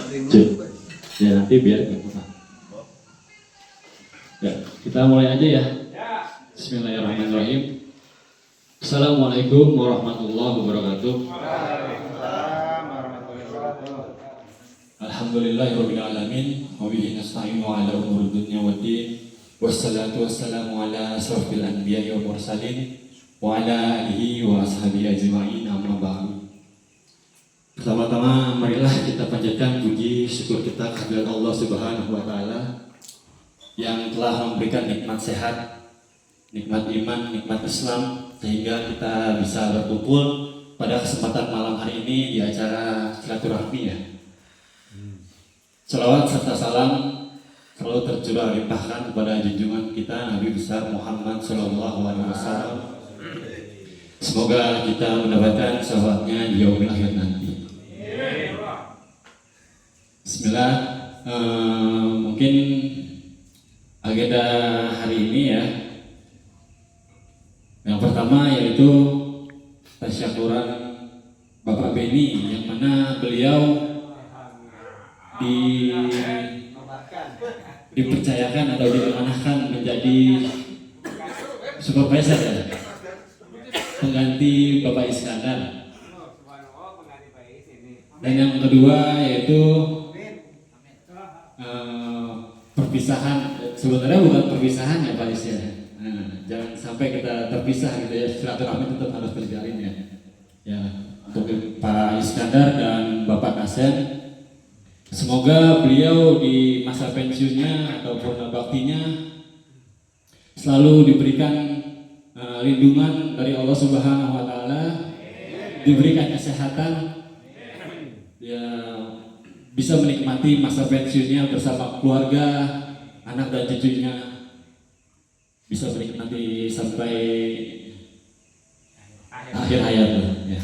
Cuk. Ya nanti biar nggak apa. Ya, kita mulai aja ya. Bismillahirrahmanirrahim. Assalamualaikum warahmatullahi wabarakatuh. Alhamdulillahirabbil alamin wa bihi nasta'inu ala umuri dunya waddin. Wassalatu wassalamu ala asrofil anbiya'i wal mursalin wa ala alihi wa ashabihi ajma'in, amma ba'du. Pertama-tama marilah kita panjatkan puji syukur kita kehadirat Allah Subhanahu wa taala yang telah memberikan nikmat sehat, nikmat iman, nikmat Islam, sehingga kita bisa berkumpul pada kesempatan malam hari ini di acara silaturahmi ya. Salawat serta salam selalu tercurah limpahkan kepada junjungan kita Nabi besar Muhammad Sallallahu Alaihi Wasallam. Semoga kita mendapatkan syafaatnya di yaumil akhir nanti. Bismillah. Mungkin agenda hari ini ya. Yang pertama yaitu tasyakuran Bapak Beni, yang mana beliau dipercayakan atau diamanahkan menjadi supervisor ya, pengganti Bapak Iskandar. Dan yang kedua yaitu perpisahan, sebenarnya bukan perpisahan ya Pak Is ya. Jangan sampai kita terpisah gitu ya, silaturahmi tetap harus terjalin ya. Ya, untuk Pak Iskandar dan Bapak Kasem, semoga beliau di masa pensiunnya atau purna baktinya selalu diberikan lindungan dari Allah Subhanahu wa taala, diberikan kesehatan, ya bisa menikmati masa pensiunnya bersama keluarga, anak dan cucunya, bisa menikmati sampai akhir hayat ya.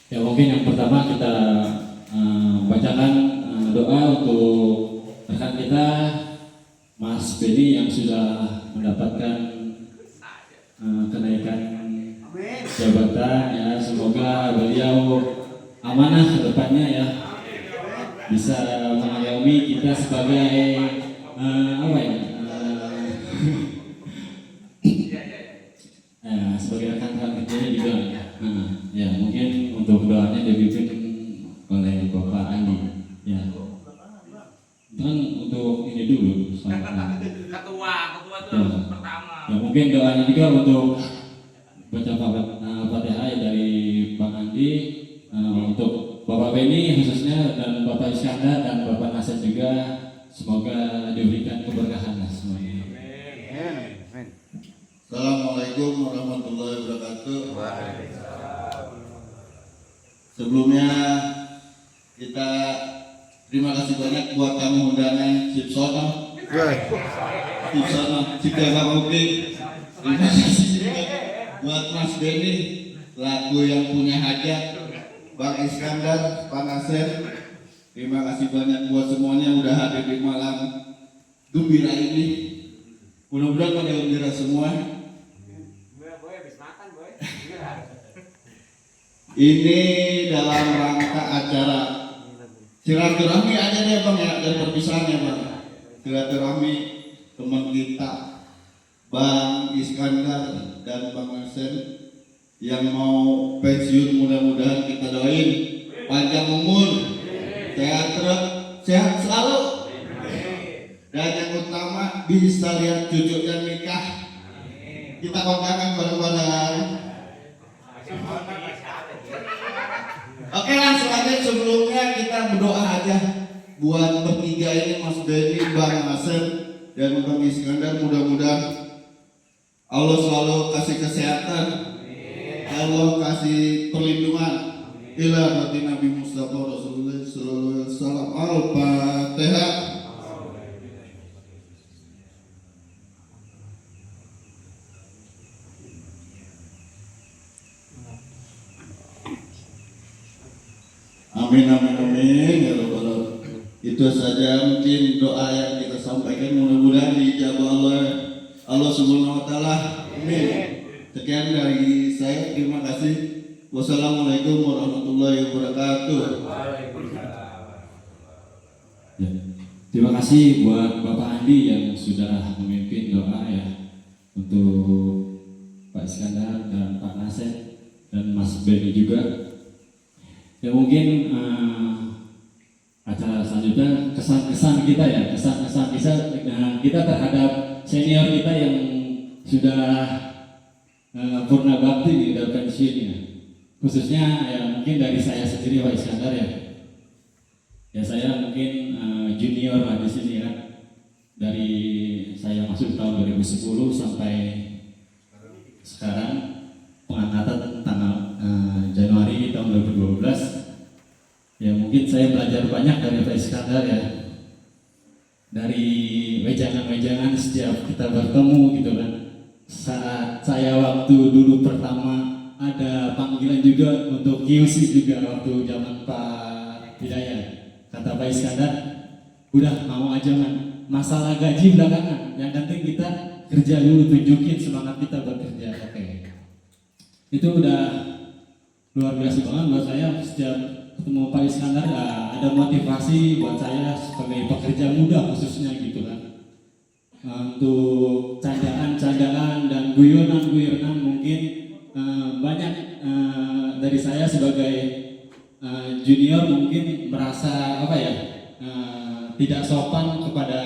Ya mungkin yang pertama kita bacakan doa untuk rekan kita Mas Beni yang sudah mendapatkan kenaikan jabatan ya. Semoga beliau amanah ke depannya ya, bisa mengayomi kita sebagai sebagai rekan-rekan kerjanya juga ya. Mungkin untuk doanya dipimpin oleh Bapak Andi ya. Kan untuk ini dulu ketua itu ya. Pertama ya, mungkin doanya juga untuk baca Fatihah dari Bang Andi, untuk Bapak Beni khususnya, dan Bapak Iskandar dan Bapak Nasir juga, semoga diberikan keberkahan semuanya. Amin. Assalamualaikum warahmatullahi wabarakatuh. Sebelumnya kita terima kasih banyak buat tamu undangan Cipsono, Cipta Publik. Terima kasih juga buat Mas Beni selaku yang punya hajat, Bang Iskandar, Pak Nasir. Terima kasih banyak buat semuanya udah hadir di malam gembira ini. Mudah-mudahan pada gembira semua. Ini dalam rangka acara silaturahmi aja deh Bang ya, dan perpisahannya Bang. Silaturahmi teman kita Bang Iskandar dan Bang Nasir yang mau pensiun, mudah-mudahan kita doain panjang umur, sehat selalu, dan yang utama bisa lihat cucunya nikah. Kita kontakkan bareng-bareng. Oke, langsung aja. Sebelumnya kita berdoa aja buat bertiga ini, Mas Beni, Bang Nasir dan Bang Iskandar. Mudah-mudahan Allah selalu kasih kesehatan, Allah kasih perlindungan. Ila hati Nabi Mustafa Rasulullah sallallahu alaihi wasallam. Al-Fatihah. Amin amin amin ya rabbal alamin. Itu saja mungkin doa yang kita sampaikan, mudah-mudahan dijawab Allah Subhanahu wa taala. Amin. Sekian dari saya, terima kasih. Wassalamualaikum warahmatullahi wabarakatuh. Ya. Terima kasih buat Bapak Andi yang sudah memimpin doa ya untuk Pak Iskandar dan Pak Nasir dan Mas Benny juga. Ya mungkin acara selanjutnya kesan-kesan kita ya, kesan-kesan kita terhadap senior kita yang sudah purna bakti nih, udah pensiun ya. Khususnya ya mungkin dari saya sendiri Pak Iskandar ya. Ya saya mungkin junior lah di sini ya. Dari saya masuk tahun 2010 sampai sekarang pengangkatan tanggal Januari tahun 2012. Ya mungkin saya belajar banyak dari Pak Iskandar ya. Dari wejangan-wejangan setiap kita bertemu gitu kan. Saat saya waktu dulu pertama ada panggilan juga untuk QC juga waktu zaman Pak Hidayat. Kata Pak Iskandar, udah mau aja kan, masalah gaji belakangan, yang penting kita kerja dulu, tunjukin semangat kita bekerja. Oke. Itu udah luar biasa banget buat saya. Setiap ketemu Pak Iskandar ada motivasi buat saya sebagai pekerja muda khususnya gitu kan. Untuk candaan-candaan dan guyonan-guyonan mungkin banyak dari saya sebagai junior mungkin merasa apa ya tidak sopan kepada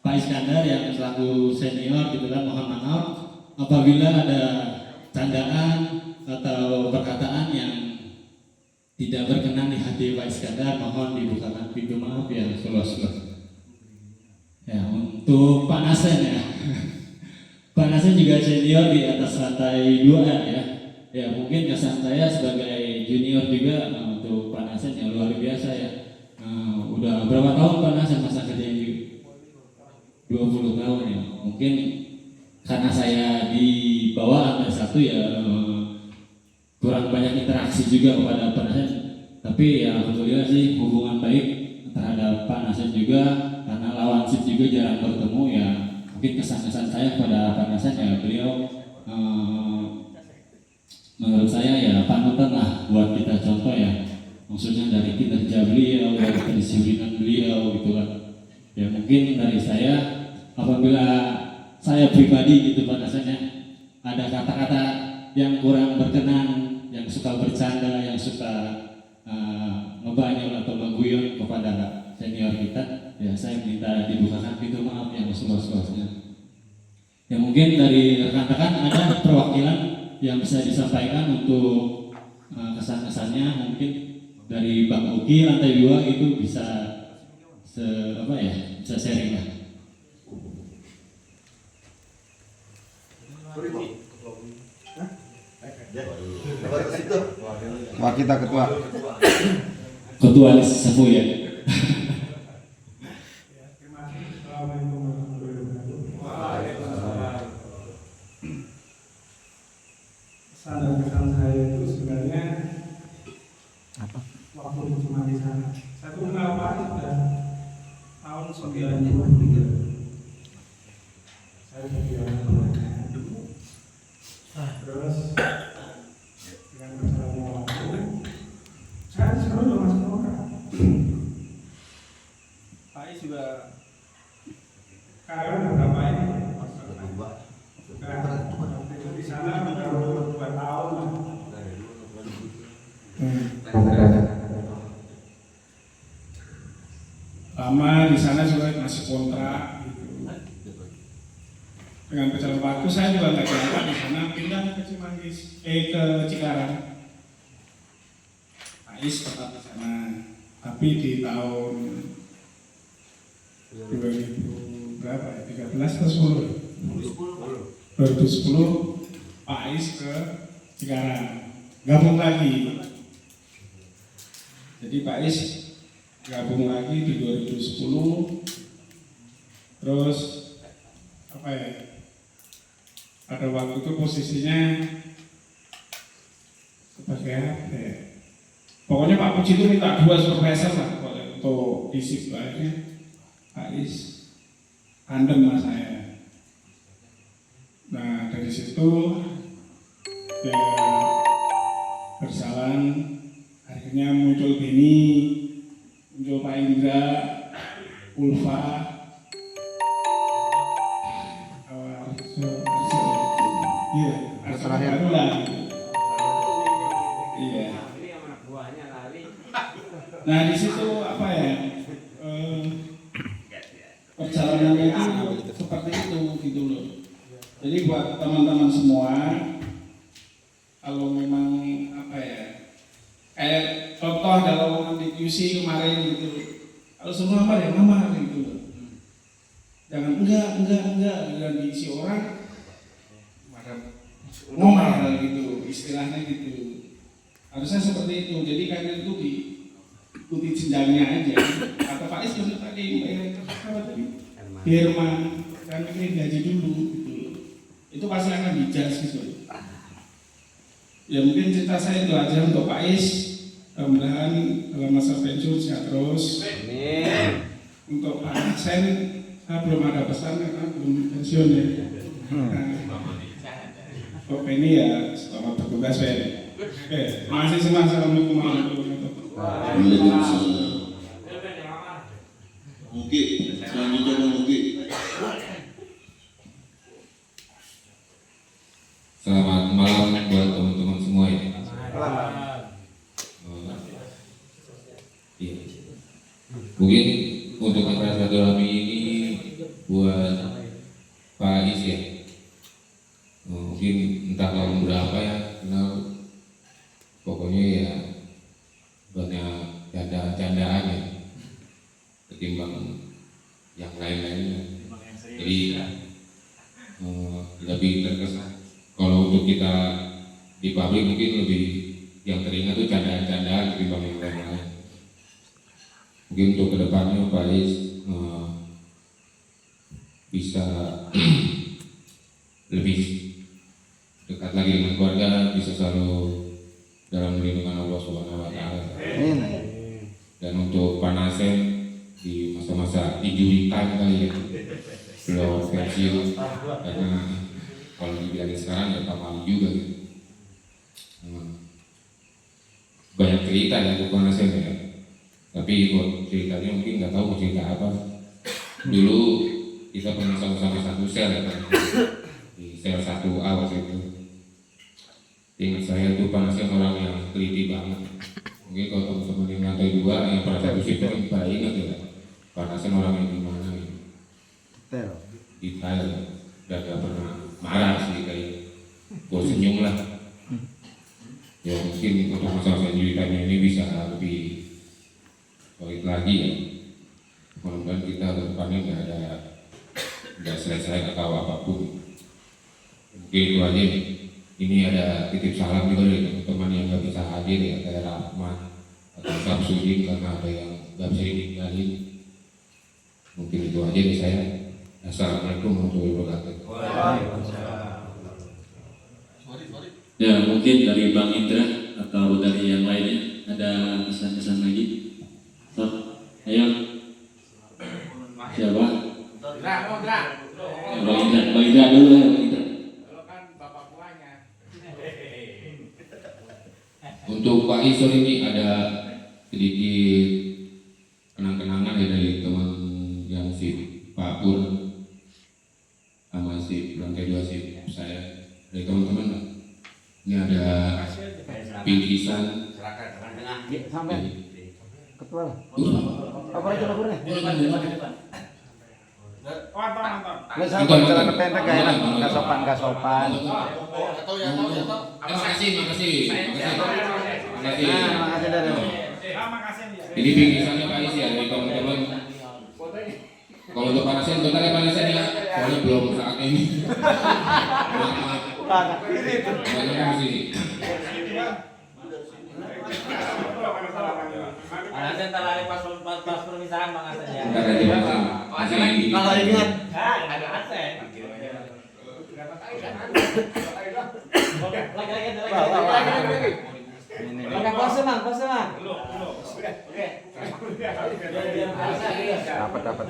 Pak Iskandar yang selaku senior gitu kan. Mohon maaf apabila ada candaan atau perkataan yang tidak berkenan di hati Pak Iskandar, mohon dibukakan pintu maaf yang seluas-luas. Ya untuk Pak Nasen ya, Pak Nasen juga senior di atas lantai 2 ya. Ya mungkin kesan saya sebagai junior juga untuk Pak Nasen yang luar biasa ya. Udah berapa tahun Pak Nasen masa kerjanya juga? 20 tahun ya. Mungkin karena saya di bawah lantai 1 ya kurang banyak interaksi juga kepada Pak Nasen. Tapi ya alhamdulillah sih hubungan baik terhadap Pak Nasen juga, karena lawan shift juga jarang bertemu ya. Mungkin kesan-kesan saya pada Pak Nasen ya beliau menurut saya ya panutan lah buat kita contoh ya, maksudnya dari kinerja beliau, dari kedisiplinan beliau gitu kan. Ya mungkin dari saya apabila saya pribadi gitu Pak Nasen ya, ada kata-kata yang kurang berkenan, yang suka bercanda, yang suka ngebanyol atau ngeguyon kepada senior kita, ya saya minta dibukakan pintu maaf yang seluas-luasnya. Ya mungkin dari rekan-rekan ada perwakilan yang bisa disampaikan untuk kesan-kesannya, mungkin dari Bang Uki lantai 2 itu bisa bisa sharing lah. Wah kita ketua. Ketua Sefu ya. Kesan saya itu sebenarnya waktu cuma di sana. Saya tuh kenal Pak sudah tahun 93. Saya kegiatan terus dengan berjalannya waktu saya sekarang udah masuk program. Pak Is juga karyawan beberapa ini. Waktu itu di sana baru 2 tahun lah. Lama di sana juga masih kontrak gitu. Dengan berjalan waktu saya juga nggak jalan di sana, pindah ke Cimanggis, ke Cikarang. Ais tetap di sana, tapi di tahun 2000 berapa ya? 13 atau 10? 2010 Pak Ais ke Cikarang, gabung lagi. Jadi Pak Ais gabung lagi di 2010, terus apa ya? Pada waktu itu posisinya sebagai apa ya? Pokoknya Pak Puji itu minta 2 supervisor lah untuk isi akhirnya Pak Is tandem sama saya. Nah dari situ ya berjalan, akhirnya muncul Beni muncul Pak Indra, Ulfa, iya, terakhir. Iya. Nah di situ apa ya? Perjalanannya itu seperti itu gitu loh. Jadi buat teman-teman semua, kalau memang apa ya, kayak contoh dalam di QC kemarin gitu, kalau semua apa ya mama gitu loh. Jangan enggak dan diisi orang ngomel gitu, istilahnya gitu. Harusnya seperti itu. Jadi kalian itu diikuti jenjangnya aja. Atau Pak Is benar tadi, apa tadi? Firman, kan ini gaji dulu gitu. Itu pasti akan dijudge gitu. Ya mungkin cerita saya itu aja untuk Pak Is. Mudah-mudahan dalam masa pensiun sehat terus. Amin. Untuk Pak Sen, saya belum ada pesan karena belum pensiun ya. Untuk ini ya selamat bertugas ya. Oke, terima kasih semua. Assalamualaikum warahmatullahi wabarakatuh. Waalaikumsalam. Mungkin selanjutnya mungkin. Selamat malam buat teman-teman semua ya. Iya. Mungkin untuk acara silaturahmi ini buat Pak Is ya. Mungkin entah tahun berapa ya, kenal. Pokoknya ya banyak candaan-candaan ya, ketimbang yang lain-lainnya. Jadi lebih terkesan. Kalau untuk kita di pabrik mungkin lebih yang teringat tuh candaan-candaan ketimbang yang lain-lain. Mungkin untuk kedepannya Pak Is bisa lebih dekat lagi dengan keluarga, bisa selalu dalam lindungan Allah Subhanahu wa Ta'ala. Dan untuk Pak Nasem di masa-masa injury time kali ya, belum pensiun, karena kalau dibilangin sekarang ya pamali juga gitu. Banyak cerita ya untuk Pak Nasem ya, tapi buat ceritanya mungkin nggak tahu mau cerita apa. Dulu kita pernah sama-sama satu sel ya kan, di sel 1A waktu itu. Ingat saya tuh Pak Nasem orang yang teliti banget. Mungkin kalau teman-teman yang lantai 2 yang pernah satu shift kan pada ingat ya, Pak Nasem orang yang gimana gitu. Detail dan gak pernah marah sih kayak gue senyum lah. Ya mungkin untuk masalah ceritanya ini bisa lebih baik lagi ya. Mudah-mudahan kita ke depannya nggak selesai atau apapun. Mungkin itu aja nih. Ini ada titip salam juga dari teman-teman yang nggak bisa hadir ya, kayak Rahmat atau Samsudin karena ada yang nggak bisa ditinggalin. Mungkin itu aja dari saya. Assalamualaikum warahmatullahi wabarakatuh. Ya mungkin dari Bang Indra atau dari yang lainnya ada pesan-pesan lagi. So, ayo. Siapa? Bang Indra dulu ya, Bang Indra. Untuk Pak Isor ini ada sedikit kenang-kenangan ya dari teman yang si Pak Pur sama si lantai 2 si saya dari teman-teman lah. Ini ada bingkisan Sampai ketua lah. Apa aja laporannya? Nggak jalan pendek gak enak, nggak sopan. Makasih. Nah, makasih dari. Ini bingkisannya Pak Is ya dari teman-teman. Kalau untuk panasin, bentar ya panasin ya. Soalnya belum saatnya ini. Maaf. Banyak masih. Ada ntar pas permisahan Bang Asen ya. Bentar aja Mas. Kalau ingat, Ada Asen. Lagi. Pakai pose Bang. Oke. dapat.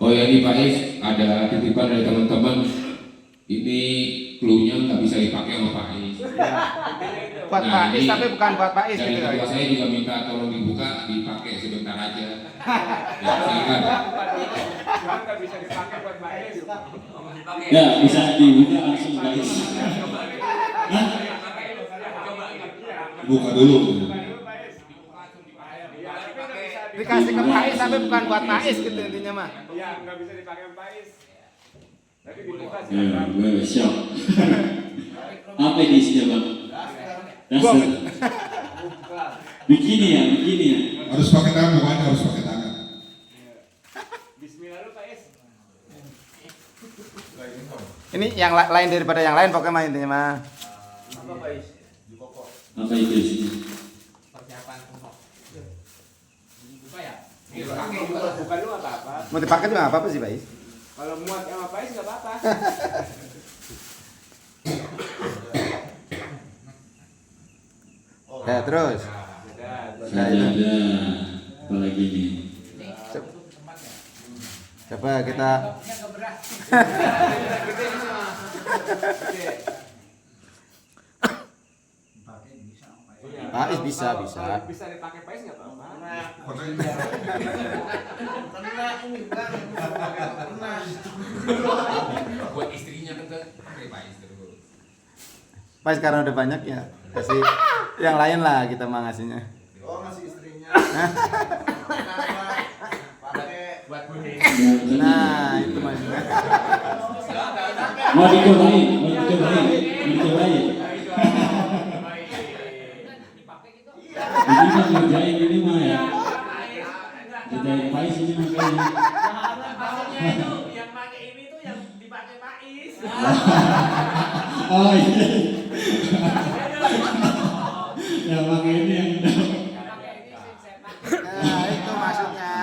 Oh ya nih Pak Is, ada titipan dari teman-teman. Ini clue-nya nggak bisa dipakai sama Pak Is. Buat Nah, Pak Is ini tapi bukan buat Pak Is dari gitu ketua ya. saya juga minta tolong dibuka, dipakai sebentar aja. Ya, silakan. Ya, bisa dibuka langsung guys. Hah? Buka dulu. Dikasih ke Pak Is tapi bukan buat Pak Is gitu intinya mah. Ya, siap. Apa ini isinya bang? Dasar. Begini ya. Harus pakai tangan, pokoknya harus pakai tangan. Ini yang lain daripada yang lain pokoknya mah intinya mah. Apa itu isinya? Bukan lu apa-apa. Mau dipakai juga apa sih Pak Is? Kalau muat sama Pais nggak apa-apa. Ya terus. Ada apa lagi nih? Coba kita Pak Is bisa. Bisa dipakai Pais nggak apa-apa. Buat istrinya kan pakai Pak Is terus. Pak Is karena udah banyak ya kasih yang lain lah kita mah ngasihnya. Oh, masih istrinya. Buat kuning. Nah itu maksudnya. Mau dicobain. Ini mah ngerjain ini mah ya. Ngerjain Pais ini makanya. Maksudnya itu yang pakai ini tuh yang dipakai Pais. Oh iya. Ya pakai ini yang Nah itu maksudnya.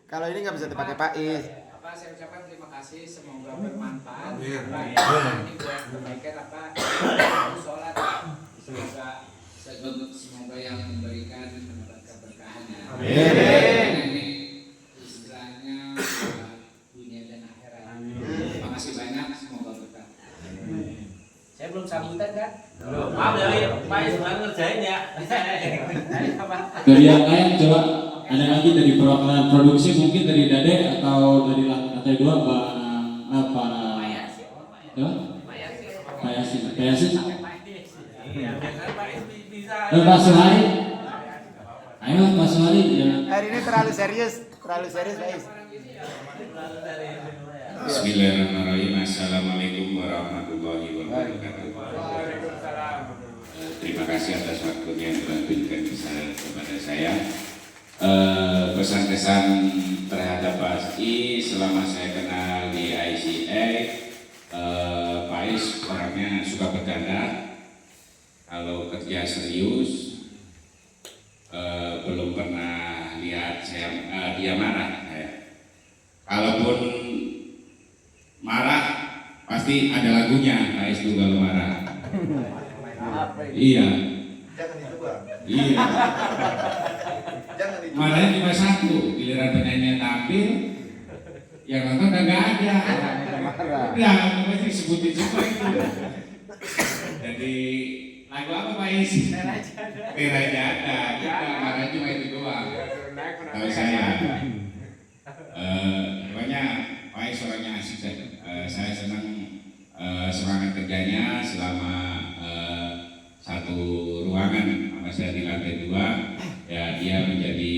Kalau ini nggak bisa dipakai Pak Is. Saya ucapkan terima kasih, semoga bermanfaat. Ini buat kebaikan sholat. Semoga yang memberikan mendapat keberkahannya. Ini istilahnya dunia dan akhirat. Terima kasih banyak, semoga berkah. Saya belum sambutan kan? Belum. Maaf dari Pais bukan ngerjain ya. Bisa ya. dari yang lain coba ada lagi dari perwakilan produksi mungkin dari Dade atau dari lantai 2 apa? Pak Yasin. Iya, biasanya Pais bisa. Pak Suhari. Ayo Pak Suhari ya. Hari ini terlalu serius Pak Is. Bismillahirrahmanirrahim. Assalamualaikum warahmatullahi wabarakatuh. Terima kasih atas waktunya yang telah diberikan kepada saya. Pesan-kesan terhadap Pak I selama saya kenal di ICA, Pak Is orangnya suka bercanda. Kalau kerja serius, belum pernah lihat dia marah. Kalaupun marah pasti ada lagunya Pak Is tuh kalau marah. Iya. Jangan dicoba. Iya. Jangan dicoba. Marahnya cuma satu, giliran penyanyi tampil, yang nonton udah nggak ada. Udah, pasti sebutin semua itu. Jadi lagu apa Pak Is? Teraja ada. Kita marah cuma itu doang. Kalau saya, pokoknya Pak Is orangnya asik. Saya senang semangat kerjanya selama satu ruangan sama saya di lantai 2. Ya, dia menjadi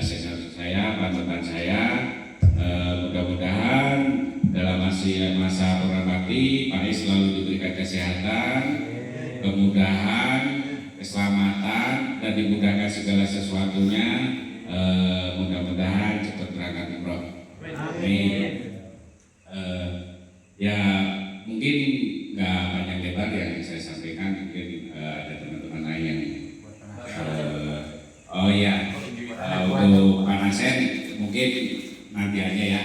senior saya, panutan saya. Mudah-mudahan dalam masa program bakti Pak Is selalu diberikan kesehatan, kemudahan, keselamatan, dan dimudahkan segala sesuatunya. Mudah-mudahan cepat berangkat umroh. Amin. Ya mungkin nggak banyak lebar yang saya sampaikan, mungkin ada teman-teman lain yang oh ya, untuk Panasen mungkin nanti aja ya.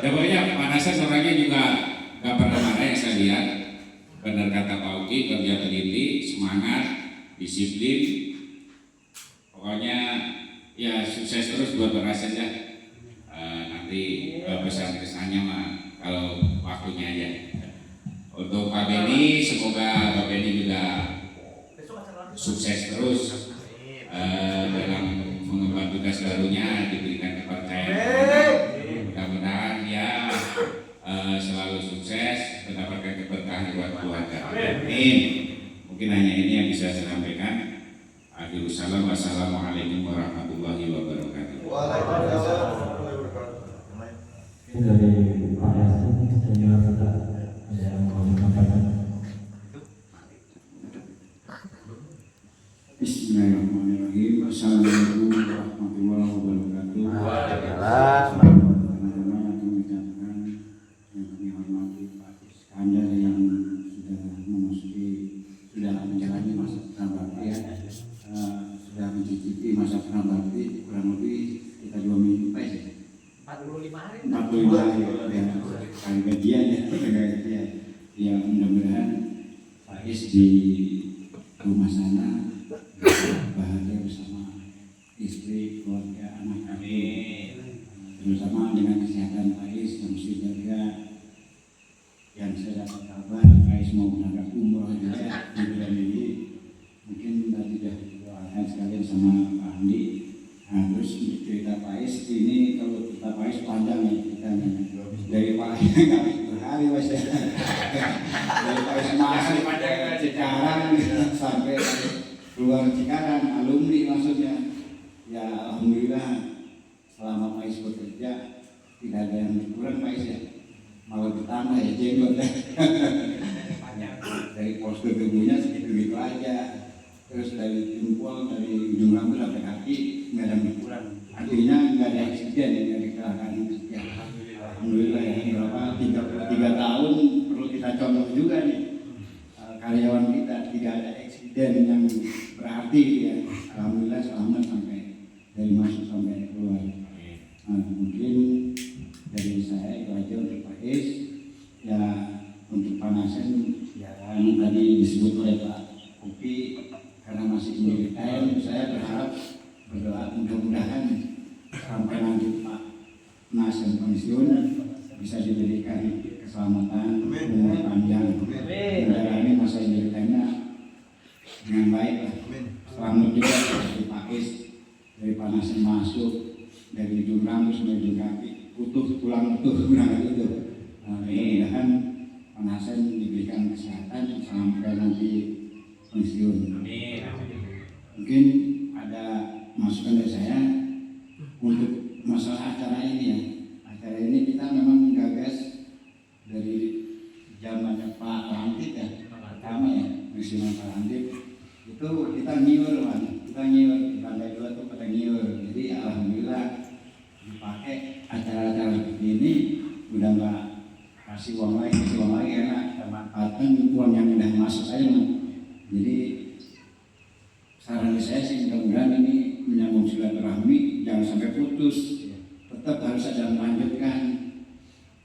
Ya pokoknya Panasen orangnya juga nggak pernah marah yang saya lihat. Benar kata Pak Uki, kerja teliti, semangat, disiplin. Pokoknya ya sukses terus buat Panasen ya. Nanti pesan-pesannya mah kalau waktunya aja. Untuk Pak Beni, semoga Pak Beni juga sukses terus dalam mengemban tugas barunya, diberikan kepercayaan. Mudah-mudahan dia selalu sukses, mendapatkan keberkahan buat keluarga. Amin. Mungkin hanya ini yang bisa saya sampaikan. Wassalamualaikum warahmatullahi wabarakatuh. Dari Pak Yasin, senior kita yang mau menyampaikan. Bismillahirrahmanirrahim. Assalamualaikum warahmatullahi wabarakatuh. Waalaikumsalam. Teman-teman yang kami ucapkan, yang kami hormati Pak Iskandar yang sudah menjalani masa prabakti ya, sudah mencicipi masa prabakti kurang lebih kita 2 minggu Pak ya. 45 hari. 45 hari ya, kali gajian ya, ya mudah-mudahan Pak Is di rumah sana bahagia bersama istri, keluarga, anak kami, terutama dengan kesehatan Pak Is yang mesti jaga. Yang saya dapat kabar Pak Is mau berangkat umroh juga di bulan ini, mungkin tadi sudah doakan sekalian sama Pak Andi. Nah, terus cerita Pak Is ini, kalau kita Pak Is panjang ya ceritanya, dari Pak Is kami berhari Mas ya, dari Pak Is masuk Cikarang sampai keluar Cikarang, alumni maksudnya. Ya alhamdulillah selama Pak Is bekerja tidak ada yang kurang Pak Is ya, malah bertambah ya jenggot ya. Dari postur tubuhnya segitu-gitu aja, terus dari jempol, dari ujung rambut sampai kaki nggak ada yang kurang. Artinya nggak ada eksiden ya dari kecelakaan ya. Alhamdulillah ya, berapa 33 tahun perlu kita contoh juga nih, karyawan kita tidak ada eksiden yang berarti ya. Alhamdulillah selamat sampai dari masuk sampai keluar. Mungkin dari saya itu aja untuk Pak Is. Ya untuk panasan ya yang tadi disebut oleh Pak Upi, karena masih militer, saya berharap berdoa mudah-mudahan sampai nanti Pak Nasen pensiun bisa diberikan keselamatan, umur panjang, menjalani masa militernya dengan baik lah. Selamat juga dari Pak Is, dari panasan masuk, dari ujung rambut sampai ujung kaki, utuh, tulang utuh, berangkat itu. Mudah-mudahan panasan diberikan kesehatan sampai nanti pensiun. Mungkin ada masukan dari saya untuk masalah acara ini ya. Acara ini kita memang menggagas dari zamannya Pak Lantip ya, pertama ya, musiman Pak Lantip itu kita nyiur kan, kita nyiur di lantai 2 tuh pada nyiur. Jadi alhamdulillah dipakai acara-acara seperti ini, udah nggak kasih uang lagi karena kita manfaatkan uang yang udah masuk aja. Jadi saran saya sih mudah-mudahan ini menyambung silaturahmi, jangan sampai putus, tetap harus ada melanjutkan.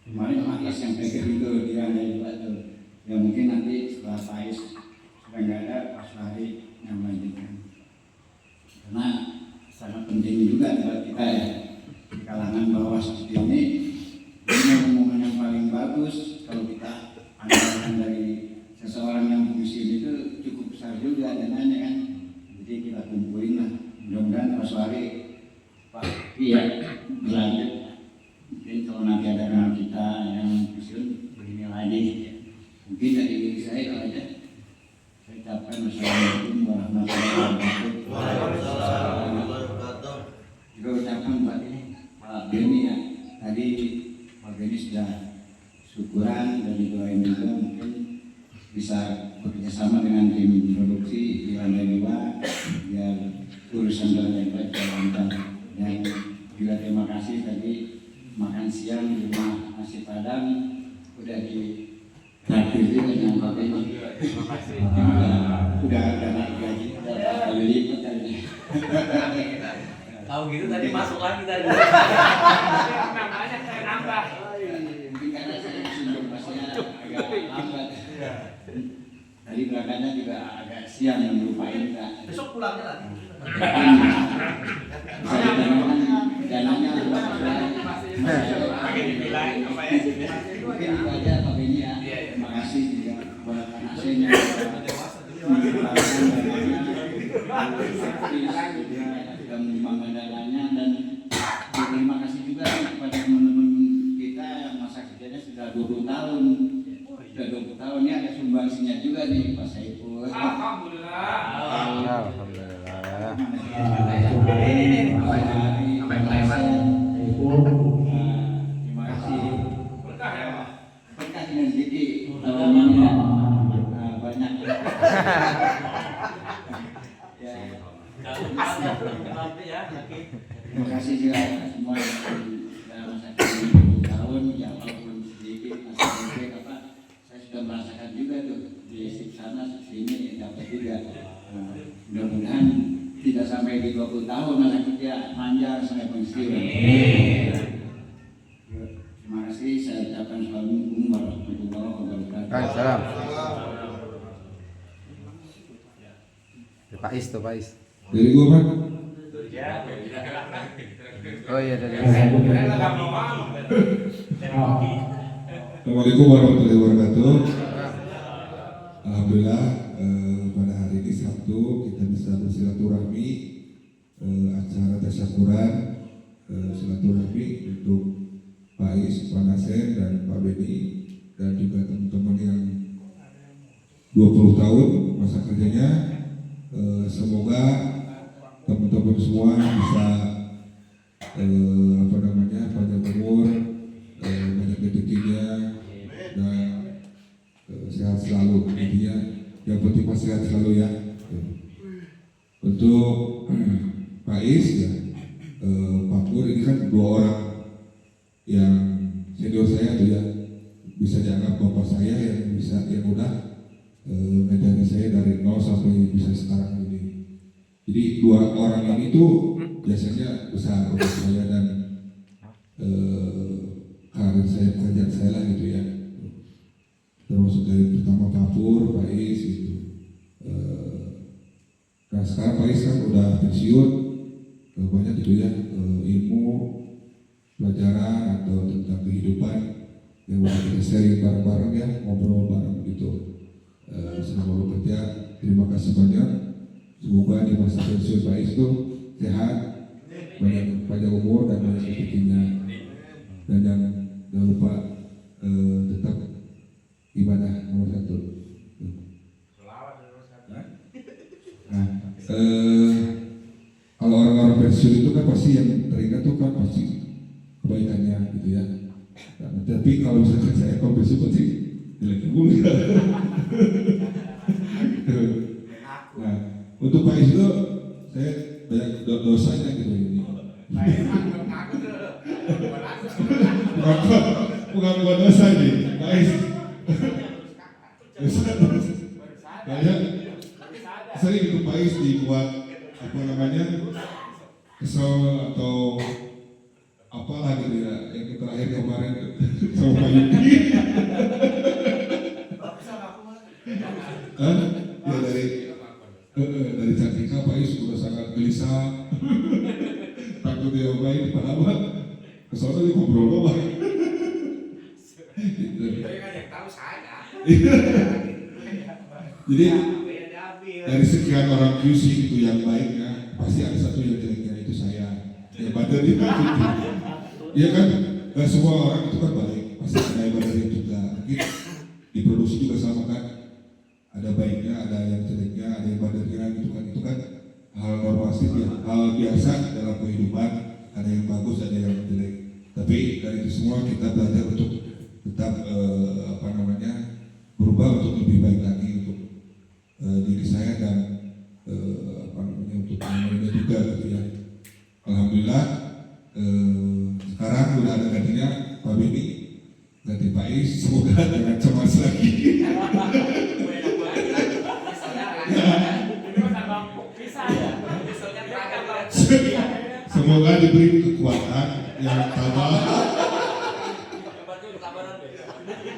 Kemarin Pak Is yang pegang itu dia ada juga tuh, ya mungkin nanti setelah Pak Is sudah nggak ada, Pak Suhari yang melanjutkan, karena sangat penting juga buat kita ya di kalangan bawah seperti ini. Ini omongan yang paling bagus kalau kita andalkan dari seseorang yang fungsi itu cukup besar juga dananya kan. Jadi kita kumpulin lah, mudah-mudahan Pak Suhari Pak iya berlanjut. Mungkin kalau nanti ada kenal kita yang pensiun begini lagi ya. Mungkin dari diri saya itu aja. Saya ucapkan wassalamualaikum warahmatullahi wabarakatuh. Juga ucapkan Pak ini Pak Beni ya, tadi Pak Beni sudah syukuran dan doain juga mungkin bisa bekerjasama dengan tim produksi di lantai 2 biar urusan lantai 2 jalan. Dan juga terima kasih tadi makan siang di rumah nasi Padang udah di traktir juga dengan Pak Beni. Terima kasih. Udah naik gaji, udah kali lipat tadi. Tahu gitu tadi masuk lagi tadi. Namanya saya nambah. Mungkin karena saya sumber pastinya agak lambat. Tadi berangkatnya juga agak siang yang melupain Kak. Besok pulangnya lagi. Dananya Pakai dibilang apa ya? mungkin itu aja Pak Beni ya. Terima kasih juga selesainya sudah menyumbangkan dananya, dan terima kasih juga kepada teman-teman kita yang masa kerjanya sudah 20 tahun. Sudah 20 tahun ini ada sumbangsinya juga nih Pak Saiful. Alhamdulillah. Terima kasih. Berkah dengan rezeki tawarannya banyak. Terima kasih juga semua yang sudah masa 20 tahun, ya walaupun sedikit masih sedikit apa, saya sudah merasakan juga tuh di sana sini dapat juga. Mudah-mudahan tidak sampai di 20 tahun masa kerja panjang sampai pensiun. Terima kasih, saya ucapkan assalamualaikum warahmatullahi wabarakatuh. Salam. Pak Is tuh, Pak Is. Dari gua, Pak. Oh iya dari. Assalamualaikum warahmatullahi wabarakatuh. Alhamdulillah pada hari ini Sabtu kita bisa bersilaturahmi acara tasyakuran silaturahmi untuk Pak Is, Pak Nasir dan Pak Beni dan juga teman-teman yang 20 tahun masa kerjanya. Semoga teman-teman semua bisa panjang umur, banyak rezekinya dan sehat selalu. Intinya yang penting pas sehat selalu ya. Untuk Pak Is ya, Pak Pur ini kan 2 orang yang senior saya tuh ya, bisa dianggap bapak saya yang udah medali saya dari 0 sampai bisa sekarang ini. Jadi 2 orang ini tuh biasanya besar untuk saya dan karir saya, pekerjaan saya lah gitu ya. Termasuk dari pertama Pak Pur, Pak Is gitu. Nah sekarang Pak Is kan udah pensiun, banyak gitu ya ilmu, pelajaran atau tentang kehidupan yang udah kita sharing bareng-bareng ya, ngobrol bareng gitu. Selama bekerja, terima kasih banyak. Semoga di masa pensiun Pak Is itu sehat, panjang umur dan banyak rezekinya. Dan jangan lupa tetap ibadah nomor 1. Nah, kalau orang-orang pensiun itu kan pasti yang teringat tuh kan pasti kebaikannya gitu ya. Nah, tapi kalau misalkan saya pensiun pasti jelek bumi. Nah, untuk Pak Is itu saya banyak dosanya gitu ini. Bukan dosa nih, Pak Is. Banyak sering itu Pak Is dibuat kesel atau apalah gitu ya, yang terakhir kemarin sama Pak Yudi. Ya dari Cantika Pak Is sudah sangat gelisah, takut dia main padahal kesoalnya dia ngobrol doang. Gitu. Jadi dari sekian orang QC itu yang baiknya pasti ada satu yang jeleknya, itu saya. Ya badan itu gitu. Iya kan, gak semua orang itu kan baik, pasti ada badannya juga. Mungkin di produksi juga sama kan. Ada baiknya, ada yang jeleknya, ada yang badannya gitu kan. Itu kan hal normatif ya, hal biasa dalam kehidupan. Ada yang bagus, ada yang jelek. Tapi dari itu semua kita belajar untuk tetap berubah untuk lebih baik lagi untuk diri saya dan untuk teman-teman juga gitu ya. Alhamdulillah sekarang udah ada gantinya Pak Beni, ganti Pak Is, semoga jangan cemas lagi. Semoga diberi kekuatan yang tambah,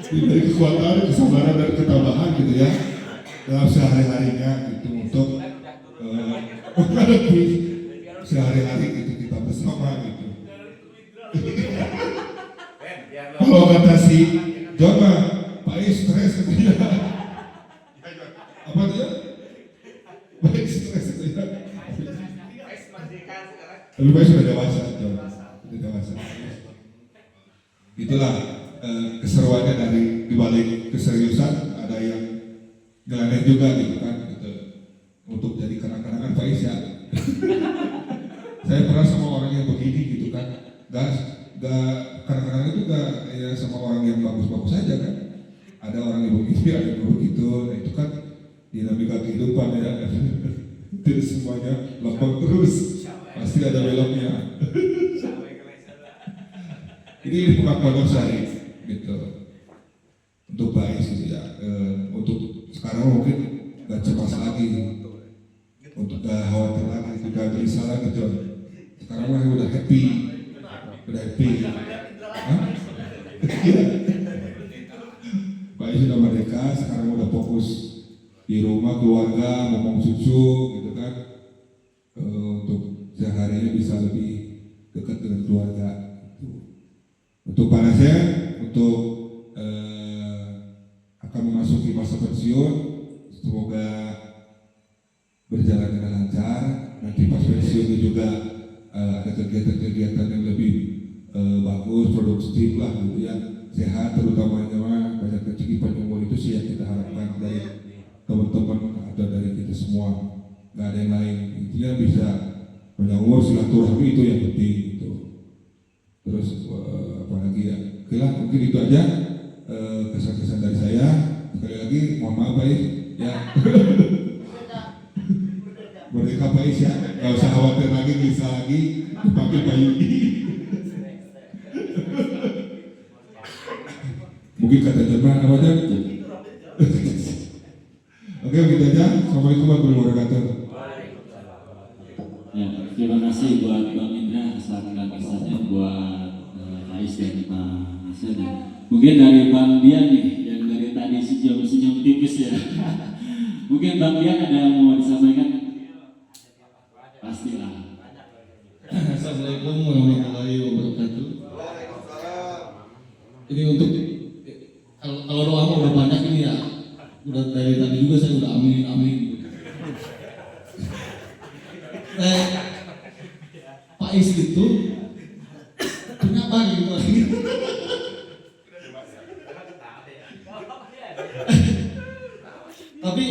diberi kekuatan, kesabaran dan ketambahan gitu ya dalam sehari-harinya gitu untuk menghadapi sehari-hari gitu kita bersama gitu. Kalau kata si John mah Pak Is stres katanya. Apa dia? Baik stres itu ya. Lebih baik sudah dewasa, sudah dewasa. Itulah keseruannya dari dibalik keseriusan ada yang ngeladek juga gitu kan, gitu. Untuk jadi kanak-kanakan Faiz ya. Saya pernah sama orang yang begini gitu kan, gak kadang-kadang itu gak ya sama orang yang bagus-bagus saja kan. Ada orang yang begitu, ada yang begitu, nah itu kan dinamika kehidupan ya. Tidak semuanya lempeng terus, pasti ada beloknya. Ini pengakuan saya gitu untuk baik gitu ya. Untuk sekarang mungkin gak cemas lagi, untuk gak khawatir lagi, tidak gelisah lagi gitu. Sekarang mah udah happy. Hah? Baik sudah merdeka, sekarang udah fokus di rumah, keluarga, ngomong cucu gitu kan. Untuk seharinya bisa lebih dekat dengan keluarga. Untuk panasnya, untuk akan memasuki masa pensiun, semoga berjalan dengan lancar. Nanti pas pensiunnya juga ada kegiatan-kegiatan yang lebih bagus, produktif lah gitu ya, sehat terutamanya mah banyak rezeki panjang umur itu sih yang kita harapkan dari teman-teman atau dari kita semua. Gak ada yang lain, intinya bisa panjang umur, silaturahmi itu yang penting gitu. Terus apalagi ya, oke lah mungkin itu aja kesan-kesan dari saya. Sekali lagi mohon maaf Pak ya. Merdeka Pak ya, gak usah khawatir lagi, bisa lagi dipakai Pak Yudi. Mungkin kata Jerman apa aja gitu. Oke begitu aja. Assalamualaikum warahmatullahi wabarakatuh. Ya, terima kasih buat Bang Indra saran kisahnya buat Faiz dan Pak Hasan. Mungkin dari Bang Dian nih yang dari tadi senyum tipis ya. Mungkin Bang Dian ada yang mau disampaikan? Pastilah. Assalamualaikum warahmatullahi wabarakatuh. Ini untuk kalau doa mah udah banyak ini ya. Udah dari tadi juga saya udah amin. Pak Is itu kenapa gitu? Tapi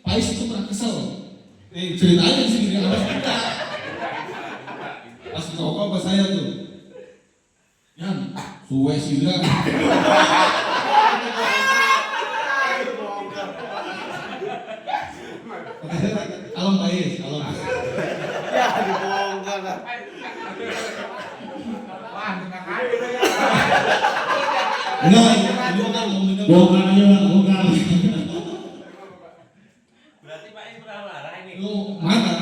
Pak Is itu pernah kesel. Ceritanya di sini ada kita. Pas ngerokok apa saya tuh? Yan, suwe sih enggak. Alam Pak Is, alam. Ya dibongkar lah. Enggak, ini kan ngomongnya Bongkar aja Bang, bongkar. Berarti Pak Is pernah marah ini. lu mana?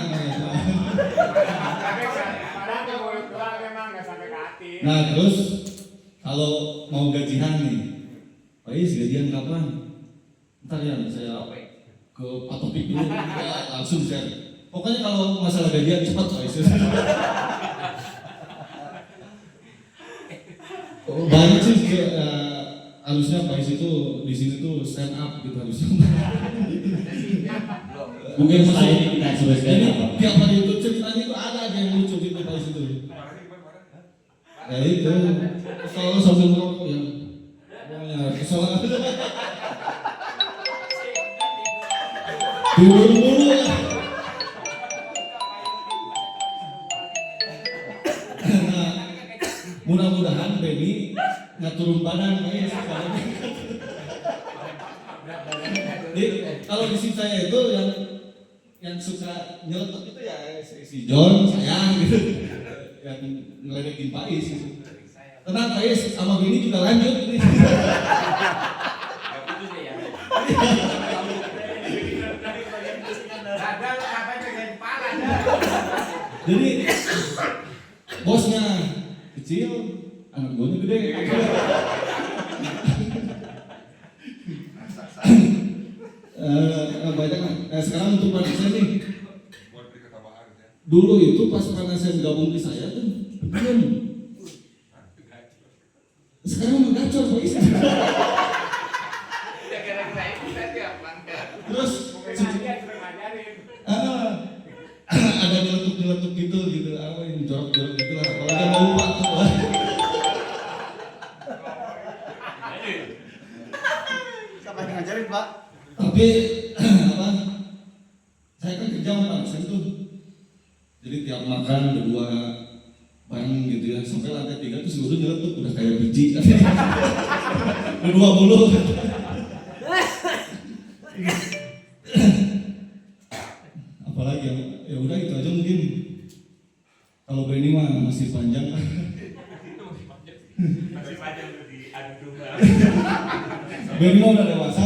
Nah terus kalau mau gajian nih, Pak Is gajian kapan? Ntar ya saya ke Pak Topik dulu, ya, langsung saya. Pokoknya kalau masalah gajian cepat Pak Is. Banyak sih harusnya Pak Is itu di sini tuh stand up gitu harusnya. Mungkin setelah ini kita selesai apa? Tiap hari itu ceritanya itu ada aja yang lucu gitu Pak Is itu. Ya itu, selalu sambil merokok ya. Pokoknya kesalahan. Tidur mulu ya. Nah, mudah-mudahan Benny nggak turun badan Pak Is. Jadi kalau di sini saya itu yang suka nyeletuk itu ya si John, saya gitu. Yang ngeledekin Pak Is gitu. Tenang Pak Is, sama Benny juga lanjut ini. Jadi bosnya kecil, anak gue gede. Banyak. Nah sekarang untuk panasnya nih. Dulu itu pas panasnya gabung di saya tuh, diam. Sekarang menggacor Pak Is. Terus Ada nyeletuk gitu apa yang jorok gitu lah. Kalau dia mau uang tuh. Siapa yang ngajarin, Pak? Tapi apa? Saya kan kerja sama Pak Sen tuh. Jadi tiap makan berdua bareng gitu ya. Sampai lantai 3 tuh si Udo nyeletuk udah kayak biji. Berdua mulu. Apalagi ya udah itu aja mungkin. Kalau Benny mah masih panjang. Masih panjang di adu domba. Benny mah udah dewasa.